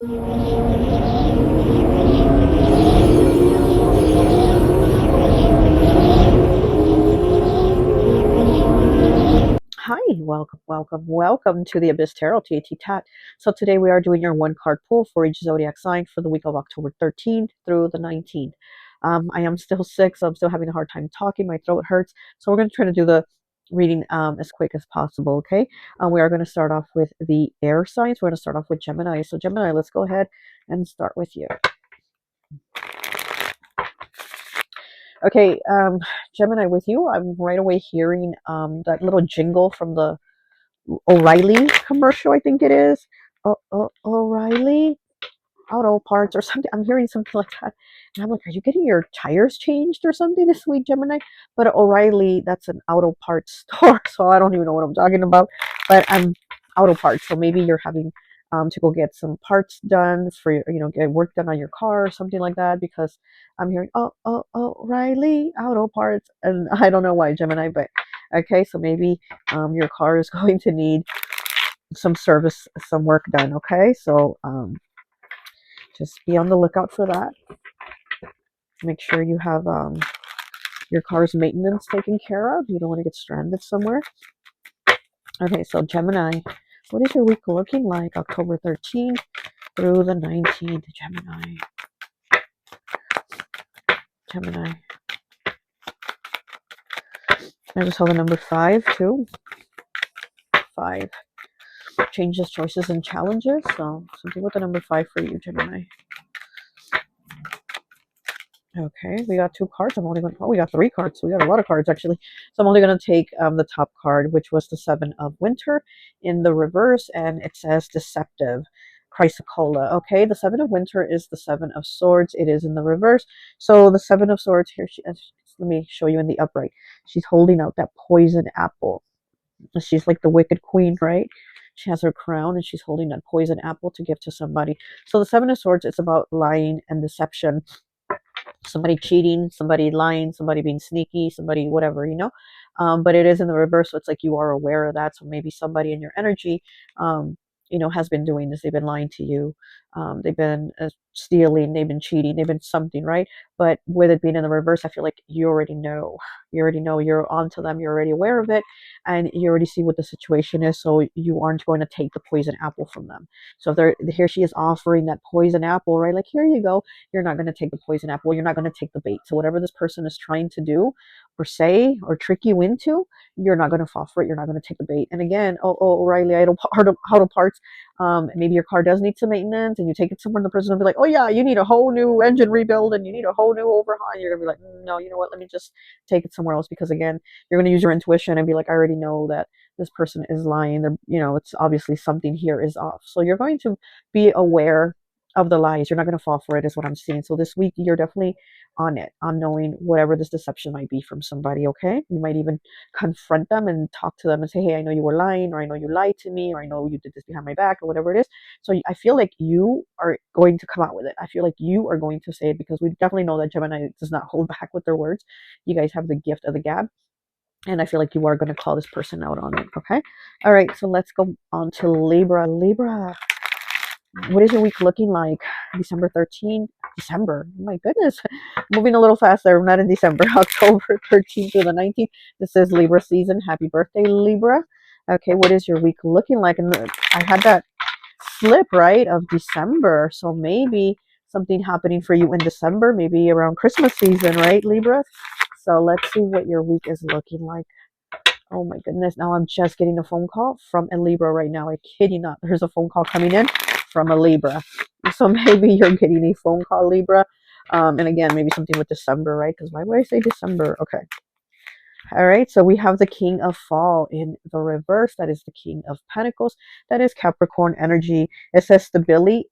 Hi, welcome to the Abyss Tarot T.A.T. So today we are doing your one card pull for each zodiac sign for the week of October 13th through the 19th. I am still sick, so I'm still having a hard time talking. My throat hurts. So we're going to try to do the reading as quick as possible, okay? We are going to start off with the air signs. We're going to start off with Gemini. So Gemini, let's go ahead and start with you. Okay, Gemini, with you, I'm right away hearing that little jingle from the O'Reilly commercial, I think it is. O'Reilly auto parts or something. I'm hearing something like that. And I'm like, are you getting your tires changed or something this week, Gemini? But O'Reilly, that's an auto parts store. So I don't even know what I'm talking about. But I'm auto parts. So maybe you're having to go get some parts done for your, get work done on your car or something like that, because I'm hearing, O'Reilly auto parts. And I don't know why, Gemini, but okay, so maybe your car is going to need some service, some work done. Okay, so just be on the lookout for that. Make sure you have your car's maintenance taken care of. You don't want to get stranded somewhere. Okay, so Gemini, what is your week looking like? October 13th through the 19th. Gemini. I just saw the number 5 too. 5. Changes, choices, and challenges. So something with the number 5 for you, Gemini. Okay, we got 2 cards. I'm only going. Oh, we got 3 cards. We got a lot of cards actually. So I'm only going to take the top card, which was the 7 of Winter in the reverse, and it says Deceptive, Chrysocolla. Okay, the 7 of Winter is the 7 of Swords. It is in the reverse. So the 7 of Swords here. Let me show you in the upright. She's holding out that poison apple. She's like the Wicked Queen, right? She has her crown and she's holding that poison apple to give to somebody. So the 7 of Swords is about lying and deception. Somebody cheating, somebody lying, somebody being sneaky, somebody whatever, but it is in the reverse, so it's like you are aware of that. So maybe somebody in your energy has been doing this. They've been lying to you, they've been stealing, they've been cheating, they've been something, right? But with it being in the reverse, I feel like you already know, you're onto them, you're already aware of it, and you already see what the situation is, so you aren't going to take the poison apple from them. So if they're here, she is offering that poison apple, right? Like, here you go. You're not going to take the poison apple. You're not going to take the bait. So whatever this person is trying to do or say or trick you into, you're not going to fall for it. You're not going to take the bait. And again, O'Reilly auto parts. Maybe your car does need some maintenance, and you take it somewhere, and the person will be like, "Oh yeah, you need a whole new engine rebuild, and you need a whole new overhaul." And you're gonna be like, "No, you know what? Let me just take it somewhere else," because again, you're gonna use your intuition and be like, "I already know that this person is lying. They're, it's obviously something here is off." So you're going to be aware of the lies. You're not going to fall for it, is what I'm seeing. So this week, you're definitely on it, on knowing whatever this deception might be from somebody, okay? You might even confront them and talk to them and say, hey, I know you were lying, or I know you lied to me, or I know you did this behind my back, or whatever it is. So I feel like you are going to come out with it. I feel like you are going to say it, because we definitely know that Gemini does not hold back with their words. You guys have the gift of the gab. And I feel like you are going to call this person out on it, okay? All right, so let's go on to Libra. Libra, what is your week looking like? December 13th? December. Oh my goodness. Moving a little faster. I'm not in December. October 13th to the 19th. This is Libra season. Happy birthday, Libra. Okay, what is your week looking like? And I had that slip, right, of December. So maybe something happening for you in December, maybe around Christmas season, right, Libra? So let's see what your week is looking like. Oh my goodness. Now I'm just getting a phone call from a Libra right now. I kid you not. There's a phone call coming in from a Libra. So maybe you're getting a phone call, Libra. And again, maybe something with December, right? Because why would I say December? Okay. All right. So we have the King of Fall in the reverse. That is the King of Pentacles. That is Capricorn energy. It says stability,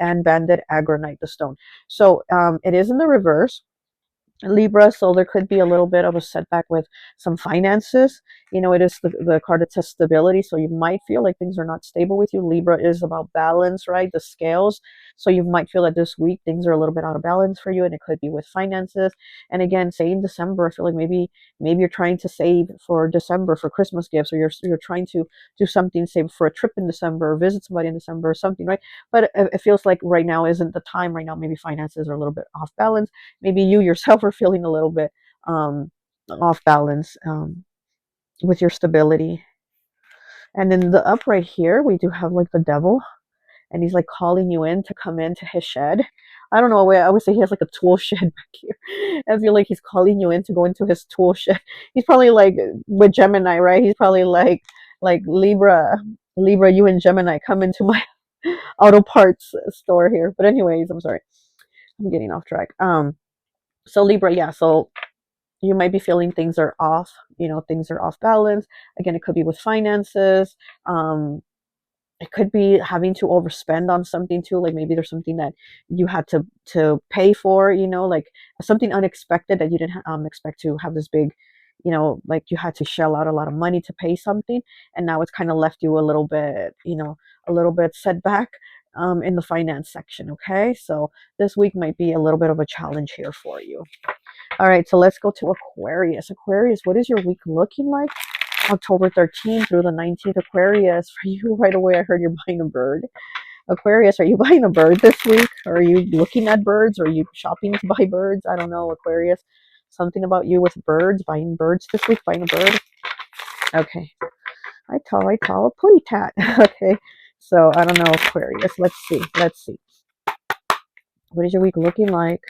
and banded agronite, the stone. So it is in the reverse. Libra, so there could be a little bit of a setback with some finances. You know, it is the card that says stability, so you might feel like things are not stable with you. Libra is about balance, right? The scales. So you might feel that this week things are a little bit out of balance for you, and it could be with finances. And again, say in December, I feel like maybe you're trying to save for December for Christmas gifts, or you're trying to do something, save for a trip in December, or visit somebody in December, or something, right? But it feels like right now isn't the time. Right now, maybe finances are a little bit off balance. Maybe you yourself are feeling a little bit off balance with your stability. And then the upright here, we do have like the devil, and he's like calling you in to come into his shed. I don't know. I would say he has like a tool shed back here. I feel like he's calling you in to go into his tool shed. He's probably like with Gemini, right? He's probably like Libra, you and Gemini come into my auto parts store here. But anyways, I'm sorry, I'm getting off track. So Libra, yeah. So you might be feeling things are off, things are off balance. Again, it could be with finances. It could be having to overspend on something too. Like maybe there's something that you had to pay for, like something unexpected that you didn't expect to have this big, like you had to shell out a lot of money to pay something, and now it's kind of left you a little bit, a little bit setback in the finance section. Okay, so this week might be a little bit of a challenge here for you. All right, so let's go to Aquarius. Aquarius, what is your week looking like? October 13th through the 19th. Aquarius, for you, right away, I heard you're buying a bird. Aquarius, are you buying a bird this week? Or are you looking at birds? Or are you shopping to buy birds? I don't know, Aquarius. Something about you with birds, buying birds this week, buying a bird. Okay. I call a putty tat. Okay. So I don't know, Aquarius. Let's see. What is your week looking like?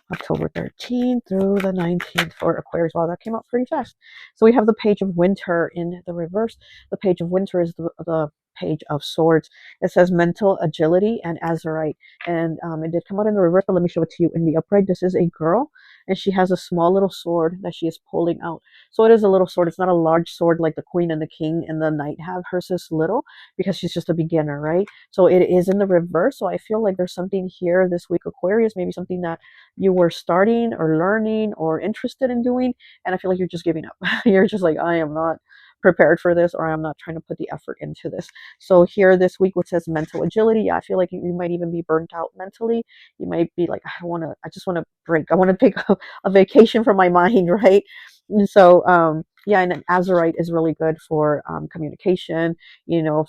October 13th through the 19th for Aquarius. Wow, that came out pretty fast. So we have the Page of Winter in the reverse. The Page of Winter is the Page of Swords. It says mental agility and azurite. And it did come out in the reverse, but let me show it to you in the upright. This is a girl, and she has a small little sword that she is pulling out. So it is a little sword. It's not a large sword like the Queen and the King and the Knight have. Hers is little because she's just a beginner, right? So it is in the reverse. So I feel like there's something here this week, Aquarius, maybe something that you were starting or learning or interested in doing, and I feel like you're just giving up. You're just like, I am not prepared for this, or I'm not trying to put the effort into this. So here this week, what says mental agility, yeah, I feel like you might even be burnt out mentally. You might be like, I just want to break. I want to take a vacation from my mind, right? And so yeah, and then azurite is really good for communication,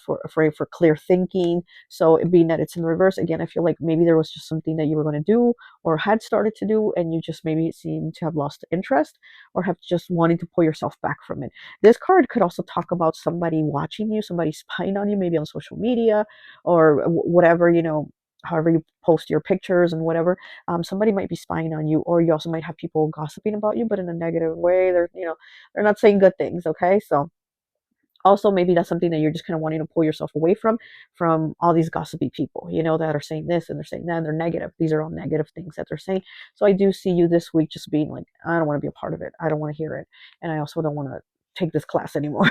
for clear thinking. So it being that it's in reverse, again, I feel like maybe there was just something that you were going to do or had started to do, and you just maybe seem to have lost interest or have just wanting to pull yourself back from it. This card could also talk about somebody watching you, somebody spying on you, maybe on social media or whatever, however you post your pictures and whatever. Somebody might be spying on you, or you also might have people gossiping about you, but in a negative way. They're not saying good things. Okay, so also maybe that's something that you're just kind of wanting to pull yourself away from all these gossipy people, that are saying this and they're saying that, and they're negative. These are all negative things that they're saying. So I do see you this week just being like, I don't want to be a part of it. I don't want to hear it. And I also don't want to take this class anymore.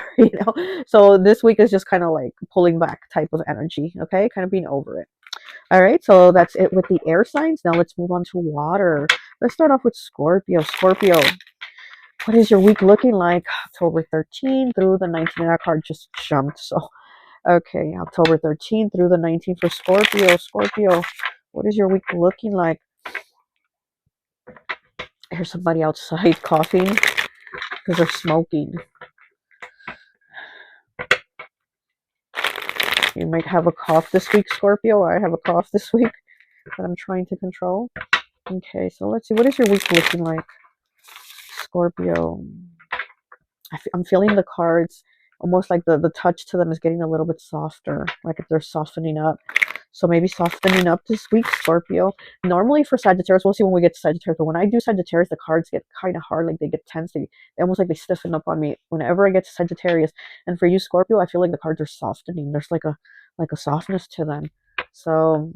So this week is just kind of like pulling back type of energy. Okay, kind of being over it. All right, so that's it with the air signs. Now let's move on to water. Let's start off with Scorpio. Scorpio, what is your week looking like? October 13th through the 19th. That card just jumped. So, okay, October 13th through the 19th for Scorpio. Scorpio, what is your week looking like? Here's somebody outside coughing because they're smoking. You might have a cough this week, Scorpio. I have a cough this week that I'm trying to control. Okay, so let's see. What is your week looking like, Scorpio? I'm feeling the cards almost like the touch to them is getting a little bit softer, like if they're softening up. So maybe softening up this week, Scorpio. Normally for Sagittarius, we'll see when we get to Sagittarius, but when I do Sagittarius, the cards get kind of hard, like they get tense. They almost like they stiffen up on me whenever I get to Sagittarius. And for you, Scorpio, I feel like the cards are softening. There's like a softness to them. So,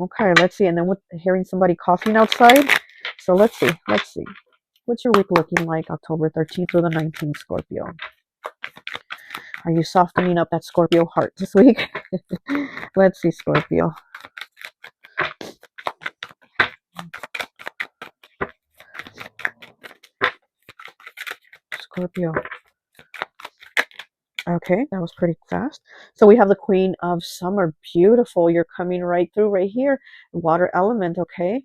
okay, let's see. And then with hearing somebody coughing outside. So let's see. What's your week looking like, October 13th through the 19th, Scorpio? Are you softening up that Scorpio heart this week? Let's see, Scorpio. Scorpio. Okay, that was pretty fast. So we have the Queen of Summer. Beautiful. You're coming right through right here. Water element, okay?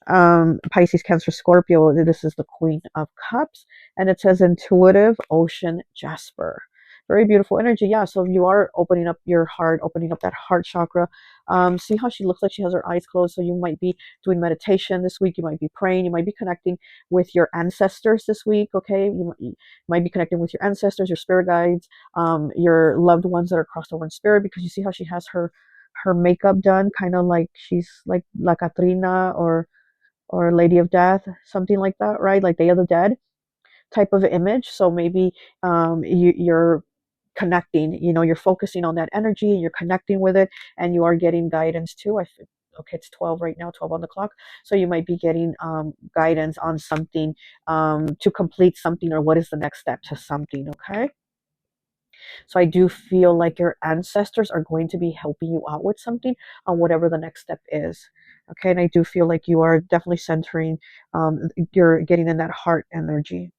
Pisces, Cancer, Scorpio. This is the Queen of Cups. And it says intuitive ocean jasper. Very beautiful energy. Yeah, so you are opening up your heart, opening up that heart chakra. See how she looks like she has her eyes closed. So you might be doing meditation this week. You might be praying. You might be connecting with your ancestors this week, okay? You might be connecting with your ancestors, your spirit guides, your loved ones that are crossed over in spirit, because you see how she has her makeup done, kind of like she's like La Catrina or Lady of Death, something like that, right? Like Day of the Dead type of image. So maybe you're connecting, you're focusing on that energy, you're connecting with it, and you are getting guidance too. Okay, it's 12 right now, 12 on the clock. So you might be getting guidance on something, to complete something, or what is the next step to something, okay? So I do feel like your ancestors are going to be helping you out with something on whatever the next step is. Okay, and I do feel like you are definitely centering, you're getting in that heart energy.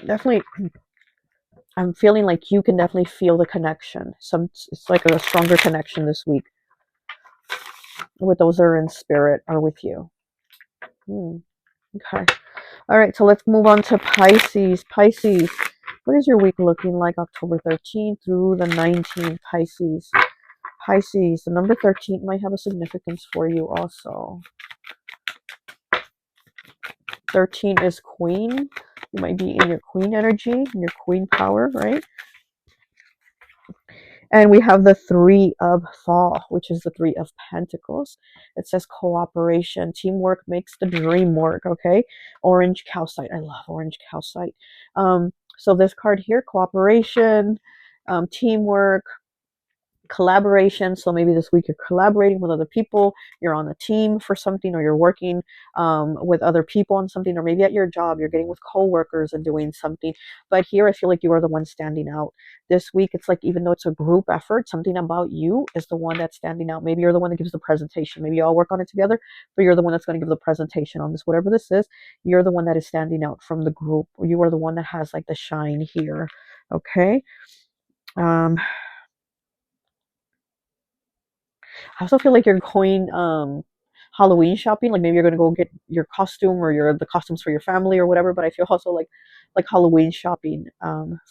Definitely, I'm feeling like you can definitely feel the connection. It's like a stronger connection this week with those that are in spirit or with you. Okay. All right, so let's move on to Pisces. Pisces, what is your week looking like October 13th through the 19th, Pisces? Pisces, the number 13 might have a significance for you also. 13 is Queen. You might be in your Queen energy, in your Queen power, right? And we have the Three of Fall, which is the Three of Pentacles. It says cooperation. Teamwork makes the dream work, okay? Orange calcite. I love orange calcite. So this card here, cooperation, teamwork, collaboration. So maybe this week you're collaborating with other people, you're on a team for something, or you're working with other people on something, or maybe at your job you're getting with coworkers and doing something. But here I feel like you are the one standing out this week. It's like, even though it's a group effort, something about you is the one that's standing out. Maybe you're the one that gives the presentation. Maybe you all work on it together, but you're the one that's going to give the presentation on this, whatever this is. You're the one that is standing out from the group. You are the one that has like the shine here. Okay. I also feel like you're going Halloween shopping. Like maybe you're gonna go get your costume, or the costumes for your family or whatever. But I feel also like Halloween shopping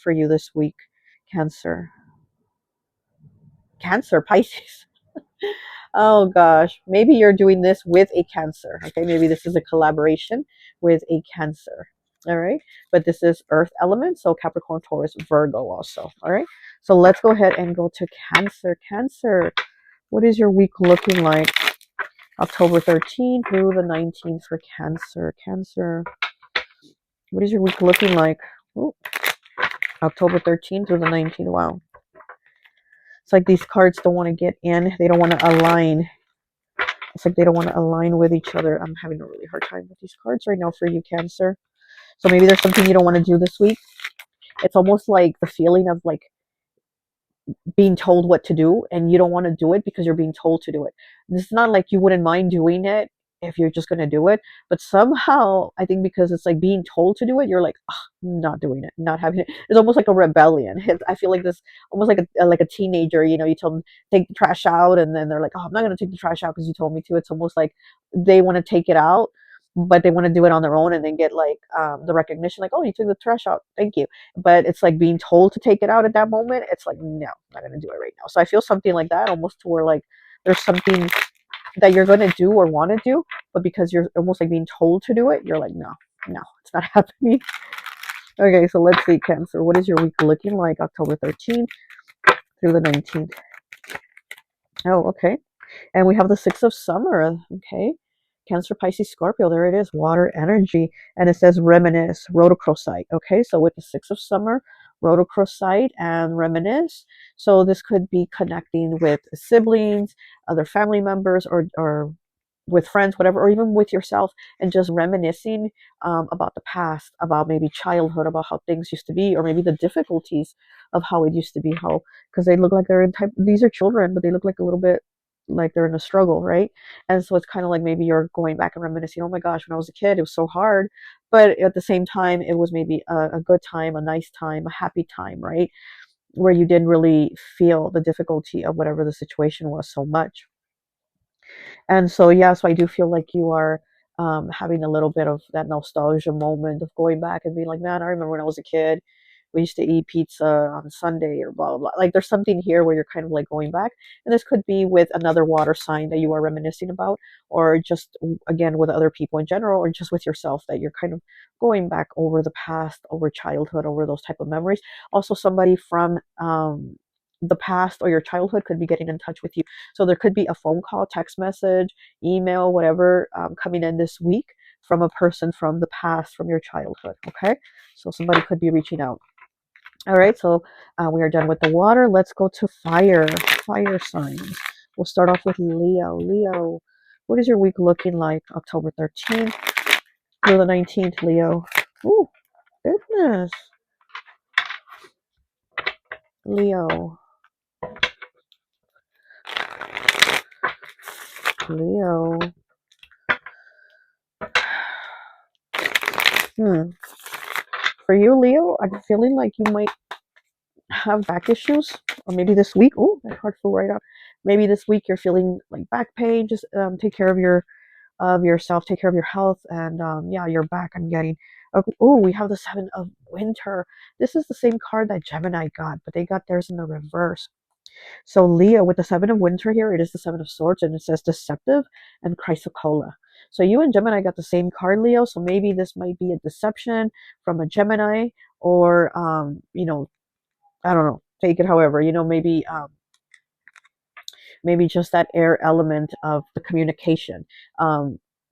for you this week, Cancer. Cancer, Pisces. Oh gosh, maybe you're doing this with a Cancer. Okay, maybe this is a collaboration with a Cancer. All right, but this is Earth element, so Capricorn, Taurus, Virgo also. All right, so let's go ahead and go to Cancer. Cancer, what is your week looking like? October 13th through the 19th for Cancer. Cancer, what is your week looking like? Ooh, October 13th through the 19th. Wow. It's like these cards don't want to get in. They don't want to align. It's like they don't want to align with each other. I'm having a really hard time with these cards right now for you, Cancer. So maybe there's something you don't want to do this week. It's almost like the feeling of like being told what to do, and you don't want to do it because you're being told to do it. It's not like you wouldn't mind doing it if you're just going to do it, but somehow I think because it's like being told to do it, you're like, "Ugh, not doing it, not having it." It's almost like a rebellion. I feel like this almost like a teenager. You tell them take the trash out, and then they're like, "Oh, I'm not going to take the trash out because you told me to." It's almost like they want to take it out, but they want to do it on their own and then get like the recognition, like, "Oh, you took the trash out, thank you." But it's like being told to take it out at that moment. It's like, no, I'm not going to do it right now. So I feel something like that, almost to where like there's something that you're going to do or want to do, but because you're almost like being told to do it, you're like, no, no, it's not happening. Okay, so let's see, Cancer. What is your week looking like October 13th through the 19th? Oh, okay. And we have the Six of Summer. Okay. Cancer, Pisces, Scorpio. There it is. Water energy. And it says reminisce, rhodochrosite. Okay. So with the Six of Summer, rhodochrosite and reminisce. So this could be connecting with siblings, other family members, or with friends, whatever, or even with yourself, and just reminiscing about the past, about maybe childhood, about how things used to be, or maybe the difficulties of how it used to be, how, because they look like they're in type, these are children, but they look like a little bit like they're in a struggle, right? And so it's kind of like maybe you're going back and reminiscing, oh my gosh, when I was a kid, it was so hard. But at the same time, it was maybe a good time, a nice time, a happy time, right? Where you didn't really feel the difficulty of whatever the situation was so much. And so, yeah, so I do feel like you are having a little bit of that nostalgia moment of going back and being like, man, I remember when I was a kid, we used to eat pizza on Sunday or blah, blah, blah. Like there's something here where you're kind of like going back. And this could be with another water sign that you are reminiscing about, or just, again, with other people in general, or just with yourself that you're kind of going back over the past, over childhood, over those type of memories. Also, somebody from the past or your childhood could be getting in touch with you. So there could be a phone call, text message, email, whatever, coming in this week from a person from the past, from your childhood. Okay, so somebody could be reaching out. All right, so we are done with the water. Let's go to fire signs. We'll start off with Leo. Leo, what is your week looking like? October 13th through the 19th, Leo. Oh, goodness. Leo. Leo. For you, Leo, I'm feeling like you might have back issues, or maybe this week. Oh, my card flew right out. Maybe this week you're feeling like back pain. Just take care of yourself, take care of your health, and yeah, your back. I'm getting. Oh, we have the Seven of Winter. This is the same card that Gemini got, but they got theirs in the reverse. So Leo, with the Seven of Winter here, it is the Seven of Swords, and it says deceptive and chrysocolla. So you and Gemini got the same card, Leo. So maybe this might be a deception from a Gemini, or I don't know, take it however, maybe just that air element of the communication.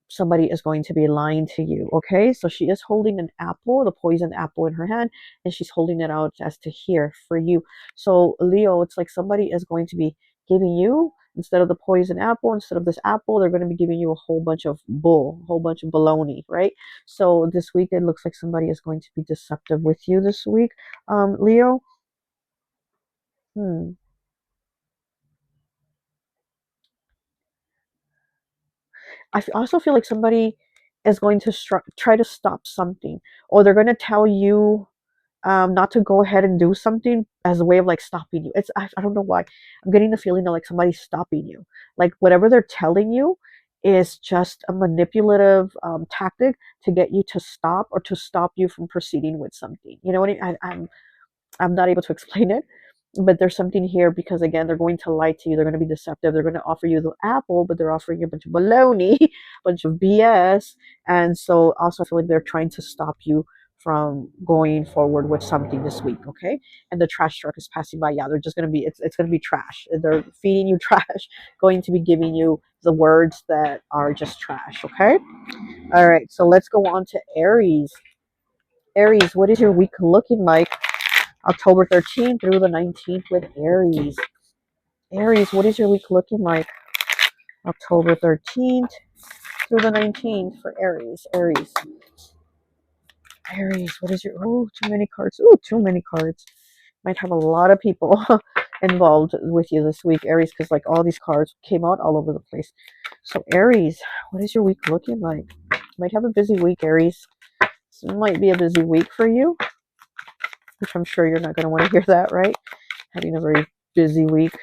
Somebody is going to be lying to you. Okay, so she is holding an apple, the poison apple in her hand, and she's holding it out as to hear for you. So Leo, it's like somebody is going to be giving you, instead of the poison apple, instead of this apple, they're going to be giving you a whole bunch of bull, a whole bunch of baloney, right? So this week it looks like somebody is going to be deceptive with you this week, Leo. Hmm. Also feel like somebody is going to try to stop something, or they're going to tell you not to go ahead and do something as a way of like stopping you. I don't know why. I'm getting the feeling that like somebody's stopping you. Like whatever they're telling you is just a manipulative tactic to get you to stop, or to stop you from proceeding with something. You know what I mean? I'm not able to explain it, but there's something here because again, they're going to lie to you. They're going to be deceptive. They're going to offer you the apple, but they're offering you a bunch of baloney, a bunch of BS. And so also I feel like they're trying to stop you from going forward with something this week. Okay. And the trash truck is passing by. Yeah, they're just going to be, it's going to be trash. They're feeding you trash, going to be giving you the words that are just trash. Okay. All right. So let's go on to Aries. Aries, what is your week looking like? October 13th through the 19th with Aries. Aries, what is your week looking like? October 13th through the 19th for Aries. Aries. Aries, what is your... Oh, too many cards. Oh, too many cards. Might have a lot of people involved with you this week, Aries, because like all these cards came out all over the place. So Aries, what is your week looking like? Might have a busy week, Aries. This might be a busy week for you, which I'm sure you're not going to want to hear that, right? Having a very busy week.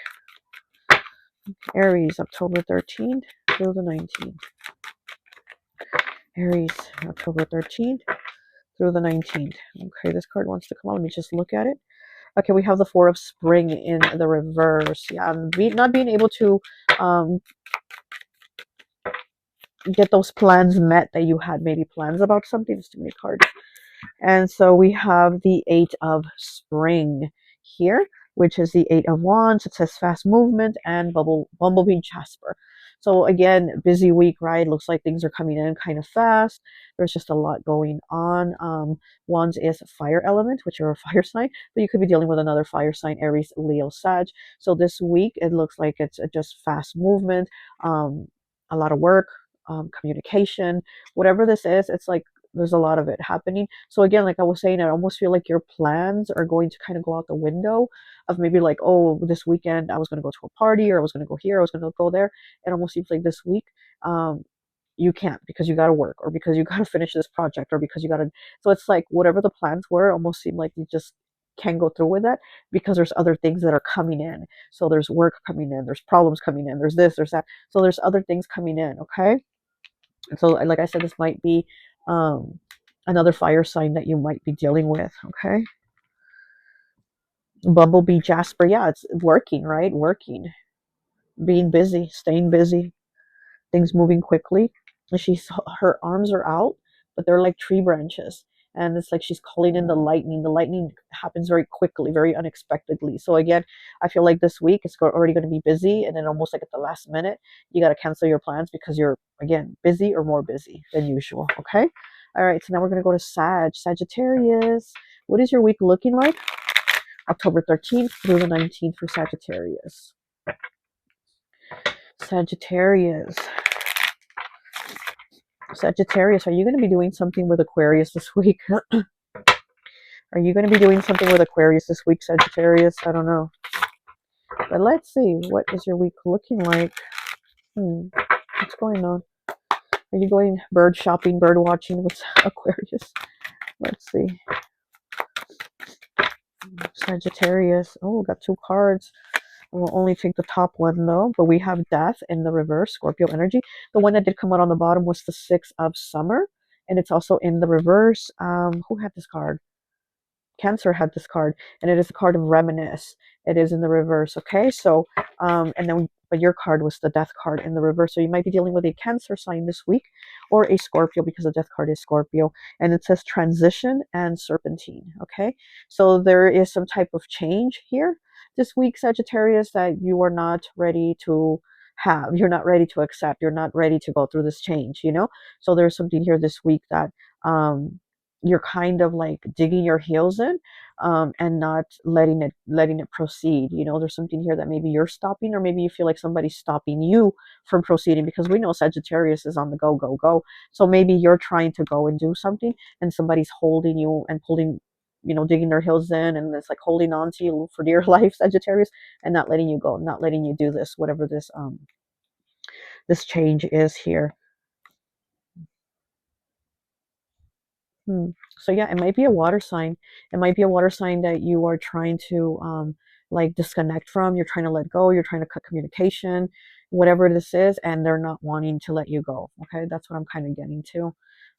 Aries, October 13th through the 19th. Aries, October 13th through the 19th. Okay, this card wants to come out. Let me just look at it. Okay, we have the Four of Spring in the reverse. Yeah, not being able to get those plans met that you had maybe plans about something. There's too many cards. And so we have the Eight of Spring here, which is the Eight of Wands. It says fast movement and Bumblebee Jasper. So again, busy week, right? Looks like things are coming in kind of fast. There's just a lot going on. Wands is a fire element, which are a fire sign, but you could be dealing with another fire sign, Aries, Leo, Sag. So this week, it looks like it's just fast movement, a lot of work, communication, whatever this is. It's like there's a lot of it happening. So again, like I was saying, I almost feel like your plans are going to kind of go out the window of maybe like, oh, this weekend I was going to go to a party, or I was going to go here, I was going to go there. It almost seems like this week, you can't, because you got to work, or because you got to finish this project, or because you got to. So it's like whatever the plans were almost seem like you just can't go through with that, because there's other things that are coming in. So there's work coming in, there's problems coming in, there's this, there's that. So there's other things coming in, okay? And so, like I said, this might be another fire sign that you might be dealing with, okay? Bumblebee, Jasper, yeah, it's working, right? Working, being busy, staying busy, things moving quickly. And her arms are out, but they're like tree branches. And it's like she's calling in the lightning. The lightning happens very quickly, very unexpectedly. So again, I feel like this week it's already going to be busy, and then almost like at the last minute, you got to cancel your plans because you're, again, busy or more busy than usual. Okay. All right. So now we're going to go to Sagittarius. What is your week looking like? October 13th through the 19th for Sagittarius. Sagittarius. Sagittarius, are you going to be doing something with Aquarius this week? Are you going to be doing something with Aquarius this week, Sagittarius? I don't know. But let's see. What is your week looking like? What's going on? Are you going bird shopping, bird watching with Aquarius? Let's see. Sagittarius. Oh, got two cards. We'll only take the top one though, but we have Death in the reverse, Scorpio energy. The one that did come out on the bottom was the Six of Summer, and it's also in the reverse. Who had this card? Cancer had this card, and it is a card of reminisce. It is in the reverse, okay? So, and then, but your card was the Death card in the reverse. So you might be dealing with a Cancer sign this week, or a Scorpio, because the Death card is Scorpio, and it says transition and serpentine, okay? So there is some type of change here this week, Sagittarius, that you are not ready to have. You're not ready to accept. You're not ready to go through this change, you know? So there's something here this week that, you're kind of like digging your heels in, and not letting it proceed. You know, there's something here that maybe you're stopping, or maybe you feel like somebody's stopping you from proceeding, because we know Sagittarius is on the go, go, go. So maybe you're trying to go and do something, and somebody's holding you and pulling, you know, digging their heels in, and it's like holding on to you for dear life, Sagittarius, and not letting you go, not letting you do this, whatever this change is here. So yeah, it might be a water sign. It might be a water sign that you are trying to like disconnect from. You're trying to let go. You're trying to cut communication, whatever this is, and they're not wanting to let you go. Okay, that's what I'm kind of getting to.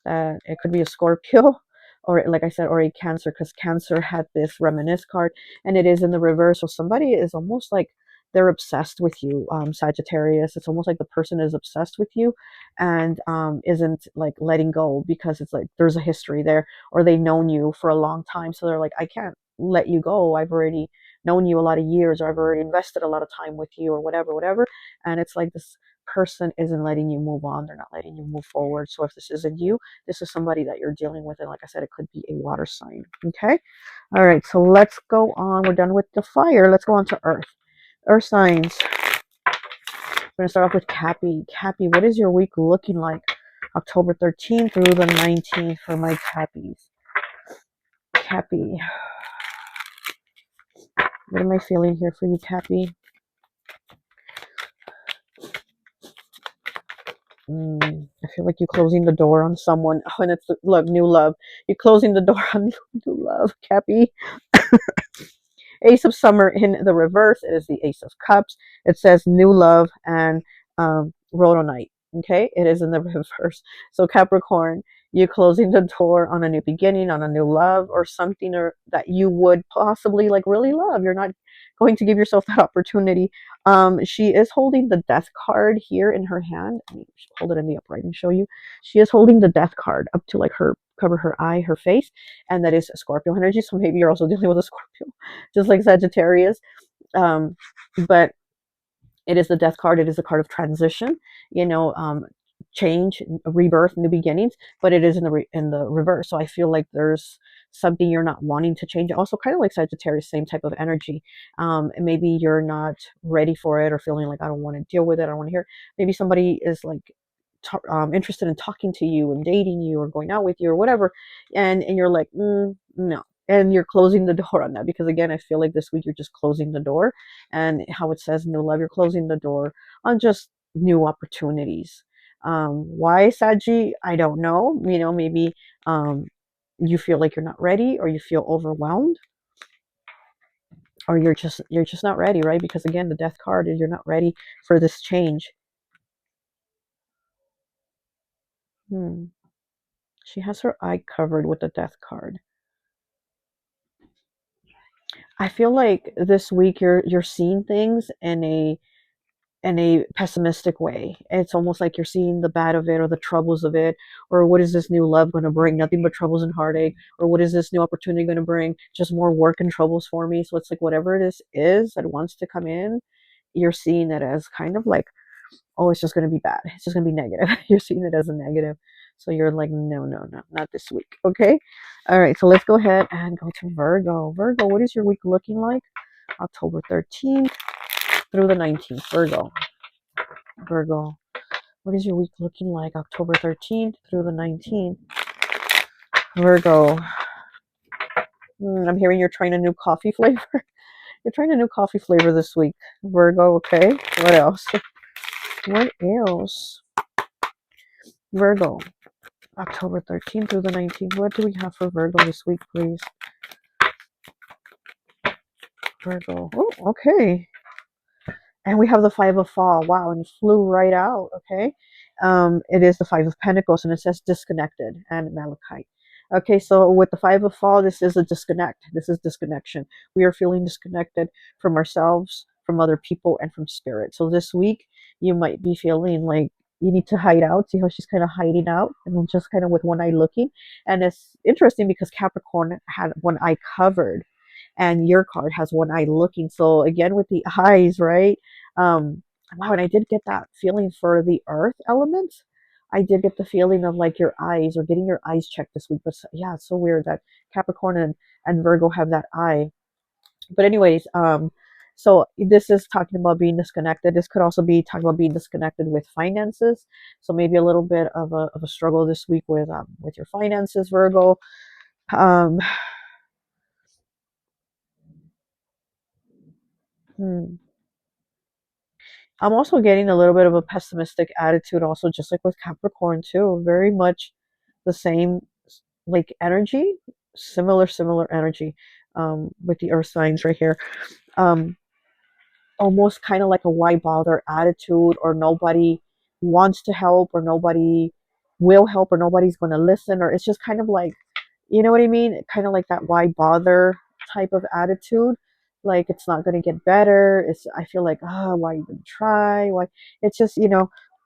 That it could be a Scorpio, or like I said, or a Cancer, because Cancer had this reminisce card, and it is in the reverse. So somebody is almost like they're obsessed with you, Sagittarius. It's almost like the person is obsessed with you, and isn't like letting go, because it's like there's a history there, or they've known you for a long time. So they're like, I can't let you go. I've already known you a lot of years, or I've already invested a lot of time with you, or whatever, whatever. And it's like this person isn't letting you move on. They're not letting you move forward. So if this isn't you, this is somebody that you're dealing with. And like I said, it could be a water sign. Okay. All right. So let's go on. We're done with the fire. Let's go on to earth. Earth signs. We're going to start off with Cappy. Cappy, what is your week looking like? October 13th through the 19th for my Cappies. Cappy. What am I feeling here for you, Cappy? I feel like you're closing the door on someone. Oh, and it's, look, new love. You're closing the door on new love, Cappy. Ace of Summer in the reverse. It is the Ace of Cups. It says new love and rhodonite. Okay, it is in the reverse. So Capricorn, you're closing the door on a new beginning, on a new love, or something, or that you would possibly like really love. You're not going to give yourself that opportunity. She is holding the Death card here in her hand. Let me hold it in the upright and show you. She is holding the Death card up to like her, cover her eye, her face, and that is Scorpio energy. So maybe you're also dealing with a Scorpio, just like Sagittarius. But it is the Death card. It is a card of transition, you know, change, rebirth, new beginnings. But it is in the reverse. So I feel like there's something you're not wanting to change. Also, kind of like Sagittarius, same type of energy. And maybe you're not ready for it, or feeling like I don't want to deal with it. I don't want to hear it. Maybe somebody is like interested in talking to you and dating you or going out with you or whatever, and you're like, no, and you're closing the door on that, because again, I feel like this week you're just closing the door, and how it says new love, you're closing the door on just new opportunities. Why, Saggy? I don't know. Maybe you feel like you're not ready, or you feel overwhelmed, or you're just not ready, right? Because again, the death card is, you're not ready for this change. She has her eye covered with the death card. I feel like this week you're seeing things in a pessimistic way. It's almost like you're seeing the bad of it, or the troubles of it, or what is this new love going to bring? Nothing but troubles and heartache. Or what is this new opportunity going to bring? Just more work and troubles for me. So it's like whatever this is that wants to come in, you're seeing it as kind of like, oh, it's just going to be bad. It's just going to be negative. You're seeing it as a negative. So you're like, no, no, no, not this week. Okay. All right. So let's go ahead and go to Virgo. Virgo, what is your week looking like? October 13th through the 19th. Virgo. Virgo. What is your week looking like? October 13th through the 19th. Virgo. I'm hearing you're trying a new coffee flavor. You're trying a new coffee flavor this week. Virgo, okay. What else? What else? Virgo. October 13th through the 19th. What do we have for Virgo this week, please? Virgo. Oh, okay. And we have the Five of Fall. Wow, and it flew right out. Okay. It is the Five of Pentacles, and it says disconnected and Malachite. Okay, so with the Five of Fall, this is a disconnect. This is disconnection. We are feeling disconnected from ourselves, from other people, and from spirit. So this week, you might be feeling like you need to hide out. See how she's kind of hiding out and just kind of with one eye looking. And it's interesting because Capricorn had one eye covered, and your card has one eye looking. So again, with the eyes, right? Wow, and I did get that feeling for the earth element. I did get the feeling of like your eyes, or getting your eyes checked this week. But yeah, it's so weird that Capricorn and Virgo have that eye. But anyways, so this is talking about being disconnected. This could also be talking about being disconnected with finances. So maybe a little bit of a struggle this week with your finances, Virgo. Um, hmm. I'm also getting a little bit of a pessimistic attitude, also, just like with Capricorn too. Very much the same, like energy, similar energy, with the earth signs right here. Um, Almost kind of like a why bother attitude, or nobody wants to help, or nobody will help, or nobody's going to listen, or it's just kind of like, you know what I mean? Kind of like that why bother type of attitude. Like it's not going to get better. I feel like, why even try? Why? It's just,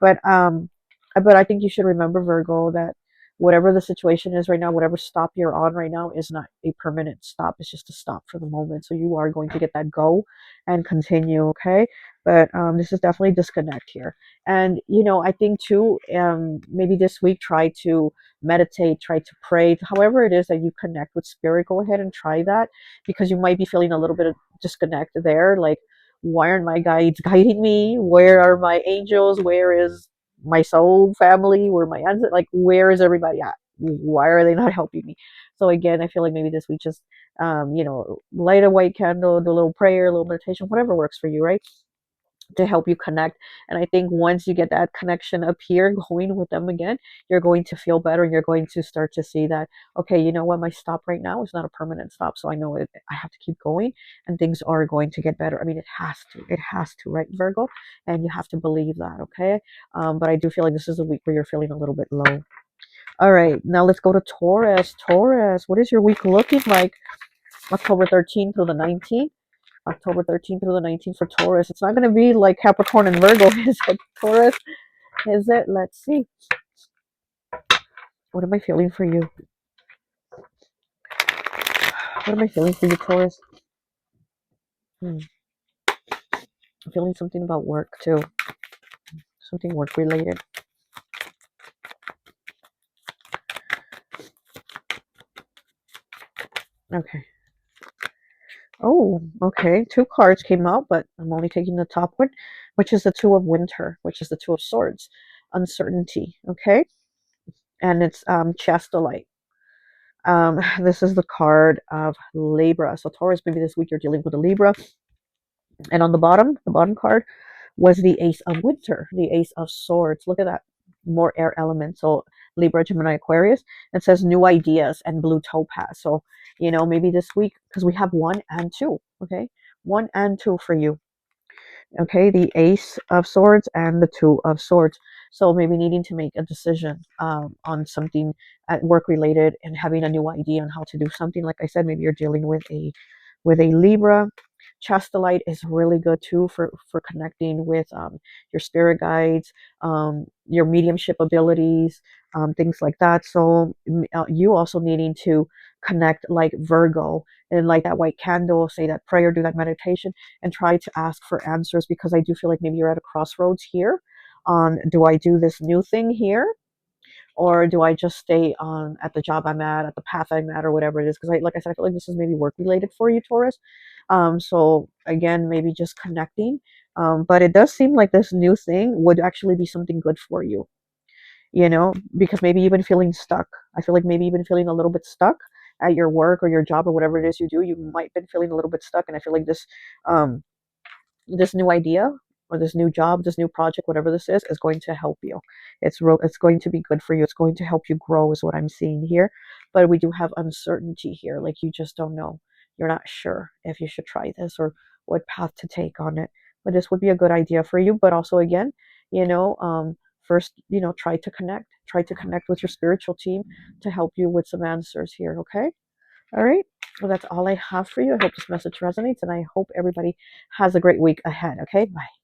but but I think you should remember, Virgo, that whatever the situation is right now, whatever stop you're on right now is not a permanent stop. It's just a stop for the moment. So you are going to get that go and continue, okay? But this is definitely disconnect here. And I think too, maybe this week try to meditate, try to pray, however it is that you connect with spirit. Go ahead and try that, because you might be feeling a little bit of disconnect there. Like, why aren't my guides guiding me? Where are my angels? Where is my soul family? Where my ancestors? Like, where is everybody at? Why are they not helping me? So again, I feel like maybe this week just light a white candle, do a little prayer, a little meditation, whatever works for you, right? To help you connect. And I think once you get that connection up here going with them again, you're going to feel better, and you're going to start to see that, okay, you know what, my stop right now is not a permanent stop. So I know I have to keep going, and things are going to get better. I mean, it has to, right, Virgo? And you have to believe that, okay? But I do feel like this is a week where you're feeling a little bit low. All right, now let's go to Taurus. Taurus, what is your week looking like? October 13th through the 19th. October 13th through the 19th for Taurus. It's not going to be like Capricorn and Virgo. Is it Taurus? Is it? Let's see. What am I feeling for you? What am I feeling for you, Taurus? I'm feeling something about work too. Something work related. Okay. Oh, okay. Two cards came out, but I'm only taking the top one, which is the Two of Winter, which is the Two of Swords. uncertainty, okay? And it's chastolite. This is the card of Libra. So Taurus, maybe this week you're dealing with a Libra. And on the bottom card was the Ace of Winter, the Ace of Swords. Look at that. More air elements. So Libra, Gemini, Aquarius. It says new ideas and blue topaz. So, you know, maybe this week, because we have 1 and 2, okay? 1 and 2 for you. Okay, the Ace of Swords and the Two of Swords. So maybe needing to make a decision on something at work related and having a new idea on how to do something. Like I said, maybe you're dealing with a Libra. Chastolite is really good too for connecting with your spirit guides, your mediumship abilities, things like that. So you also needing to connect like Virgo and like that white candle, say that prayer, do that meditation, and try to ask for answers, because I do feel like maybe you're at a crossroads here on, do I do this new thing here, or do I just stay on at the job I'm at the path I'm at, or whatever it is? Because like I said, I feel like this is maybe work related for you, Taurus. So again, maybe just connecting. But it does seem like this new thing would actually be something good for you, you know, because maybe you've been feeling stuck. I feel like maybe you've been feeling a little bit stuck at your work or your job or whatever it is you do. You might have been feeling a little bit stuck, and I feel like um, this new idea or this new job, this new project, whatever this is going to help you. It's going to be good for you. It's going to help you grow is what I'm seeing here. But we do have uncertainty here. Like you just don't know. You're not sure if you should try this or what path to take on it. But this would be a good idea for you. But also again, you know, first, you know, try to connect. Try to connect with your spiritual team to help you with some answers here, okay? All right. Well, that's all I have for you. I hope this message resonates, and I hope everybody has a great week ahead. Okay. Bye.